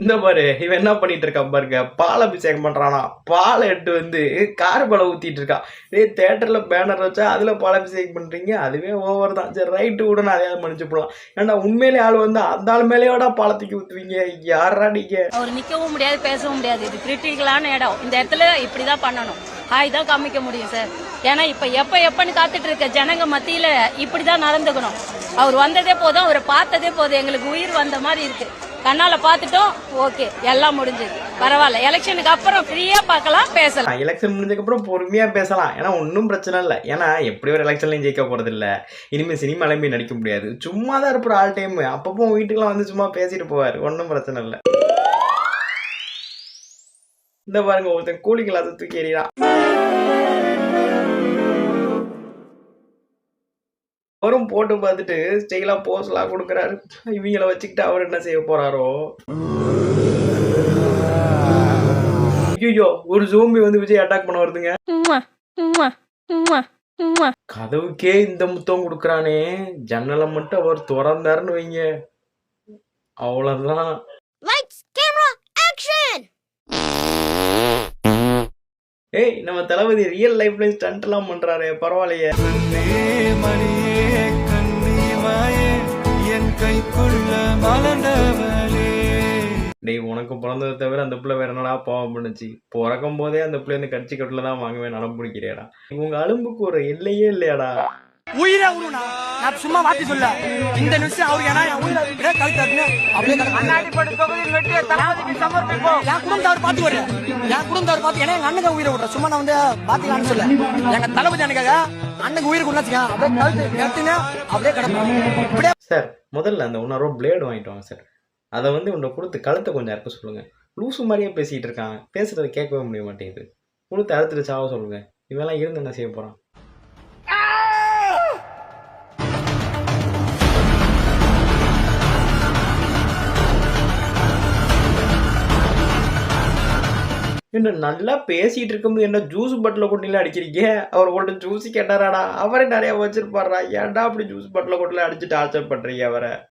இந்த பாரு இவன் என்ன பண்ணிட்டு இருக்கான் பாருங்க, பால் அபிஷேகம் பண்றானா. பால் எடுத்து வந்து கார் பாலை ஊத்திட்டு இருக்கான். தியேட்டர்ல பேனர் வச்சா அதுல பால் அபிஷேகம் பண்றீங்க, அதுவே ஓவர் தான். சரி ரைட்டு கூட நான் அதையாவது மன்னிச்சு போலாம். ஏன்னா உண்மையிலே ஆள் வந்து அந்த ஆள் மேலேயோட பாலத்துக்கு ஊத்துவீங்க, யாரா நீங்க? அவர் நிக்கவும் முடியாது, பேசவும் முடியாது. இது கிரிட்டிக்கலான இடம். இந்த இடத்துல இப்படிதான் பண்ணணும், ஹாய் தான் காமிக்க முடியும் சார். ஏன்னா இப்ப எப்பன்னு காத்துட்டு இருக்க ஜனங்க மத்தியில இப்படிதான் நடந்துக்கணும். அவர் வந்ததே போதும், அவரை பார்த்ததே போதும், எங்களுக்கு உயிர் வந்த மாதிரி இருக்கு. கண்ணால பாத்துட்டோம், ஓகே, எல்லாம் முடிஞ்சது, பரவாயில்ல. எலெக்ஷனுக்கு அப்புறம் ஃப்ரீயா பார்க்கலாம், பேசலாம். எலெக்ஷன் முடிஞ்சதுக்கு அப்புறம் பொறுமையா பேசலாம், ஏன்னா ஒன்றும் பிரச்சனை இல்லை. ஏன்னா எப்படி ஒரு எலெக்ஷன்லையும் ஜெயிக்க போறது இல்லை. இனிமேல் சினிமாலையும் போய் நடிக்க முடியாது. சும்மா தான் இருப்பார் ஆல் டைம். அப்பப்போ வீட்டுக்குலாம் வந்து சும்மா பேசிட்டு போவார், ஒன்றும் பிரச்சனை இல்லை. இந்த பாருங்க ஒருத்தன் கூலி கிளாஸ் தூக்கி எறிகிறான். அவரும் போட்டு பார்த்துட்டு ஸ்டைலா போஸ்லாம் கொடுக்குறாரு. இவங்கள வச்சுக்கிட்டு அவர் என்ன செய்ய போறாரோ. ஐயோ, ஒரு ஜோம்பி வந்து விஜய் அட்டாக் பண்ண வருதுங்க. கதவுக்கே இந்த முத்தம் கொடுக்குறானே, ஜன்னலை மட்டும் அவர் திறந்தாருன்னு வைங்க, அவ்வளவுதான். ஏய், நம்ம தளபதி ரியல் லைஃப்ல ஸ்டண்ட் எல்லாம் பண்றாரு, பரவாயில்லையே. டேய், உனக்கு பிறந்ததை தவிர அந்த பிள்ளை வேற என்னடா பாவம் பண்ணுச்சு? பிறக்கும் போதே அந்த பிள்ளை வந்து கட்சி கட்டில தான் வாங்கவே நடம் பிடிக்கிறியாடா. உங்க அலும்புக்கு ஒரு எல்லையே இல்லையாடா. உயிரை உருவா நான் சும்மா வாட்டி சொல்ல இந்த நிமிஷம் அவருக்கு ஏன்னா உயிரை கழுத்தாதுன்னு அப்படியே என் குடும்பத்தவர் பார்த்து வரேன். என் குடும்பத்தவர் பார்த்து ஏன்னா எங்க அண்ணன் உயிரை விடுற சும்மா நான் வந்து பாத்துக்கலாம்னு சொல்ல எங்க தளபதி அண்ணனுக்காக அண்ணனுக்கு உயிரை கொடுத்துங்க அப்படியே கழுத்து நிறுத்துங்க அப்படியே கிடப்பேன். சார் முதல்ல அந்த உணர்வு பிளேடு வாங்கிட்டு வாங்க சார். அதை வந்து உன்னை கொடுத்து கழுத்தை கொஞ்சம் அறுக்க சொல்லுங்க. லூசு மாதிரியே பேசிட்டு இருக்காங்க, பேசுறதை கேட்கவே முடிய மாட்டேங்குது. கொடுத்து அறுத்துட்டு சாவ சொல்லுங்க. இவெல்லாம் இருந்து என்ன செய்ய போறான்? என்ன நல்லா பேசிட்டு இருக்கும்போது என்ன ஜூஸ் பாட்டில கொட்டில அடிக்கிறீங்க? அவர் உங்கள்ட்ட ஜூஸ் கேட்டாராடா? அவரே நிறைய வச்சிருப்பாரா? ஏன்டா அப்படி ஜூஸ் பாட்டில கொட்டில அடிச்சுட்டு டார்ச்சர் பண்றீங்க அவரை?